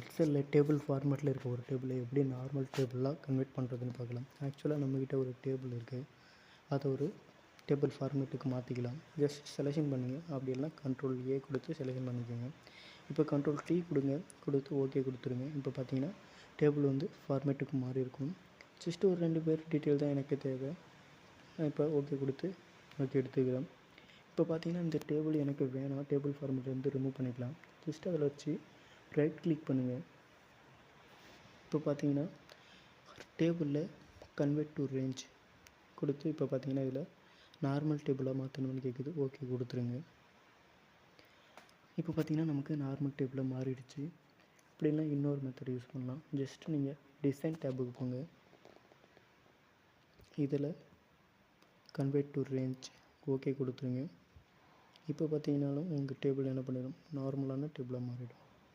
எக்ஸலில் table ஃபார்மேட்டில் இருக்க ஒரு டேபிளை எப்படி நார்மல் டேபிளாக கன்வெர்ட் பண்ணுறதுன்னு பார்க்கலாம். ஆக்சுவலாக நம்மக்கிட்ட ஒரு டேபிள் இருக்குது, அதை ஒரு டேபிள் ஃபார்மேட்டுக்கு மாற்றிக்கலாம். ஜஸ்ட் செலெக்ஷன் பண்ணுங்கள், அப்படி இல்லைனா Ctrl+A கொடுத்து செலெக்ஷன் பண்ணிக்கோங்க. இப்போ Ctrl+T கொடுத்து ஓகே கொடுத்துருங்க. இப்போ பார்த்தீங்கன்னா டேபிள் வந்து ஃபார்மேட்டுக்கு மாறி இருக்கும். ஜஸ்ட் ஒரு 2 பேர் டீட்டெயில் தான் எனக்கு தேவை. இப்போ ஓகே கொடுத்து ஓகே எடுத்துக்கிறேன். இப்போ பார்த்தீங்கன்னா இந்த டேபிள் எனக்கு வேணாம், டேபிள் ஃபார்மேட்லேருந்து ரிமூவ் பண்ணிக்கலாம். ஜஸ்ட் அதில் வச்சு ரைட் கிளிக் பண்ணுங்கள். இப்போ பார்த்தீங்கன்னா டேபிளில் கன்வெர்ட் டு ரேஞ்ச் கொடுத்து இப்போ பார்த்தீங்கன்னா இதில் நார்மல் டேபிளாக மாற்றணும்னு கேட்குது. ஓகே கொடுத்துருங்க. இப்போ பார்த்தீங்கன்னா நமக்கு நார்மல் டேபிளாக மாறிடுச்சு. அப்படின்னா இன்னொரு மெத்தட் யூஸ் பண்ணலாம். ஜஸ்ட் நீங்கள் டிசைன் டேபுக்கு போங்க. இதில் கன்வெர்ட் டு ரேஞ்ச் ஓகே கொடுத்துருங்க. இப்போ பார்த்தீங்கன்னாலும் உங்கள் டேபிள் என்ன பண்ணிடும், நார்மலான டேபிளாக மாறிடும்.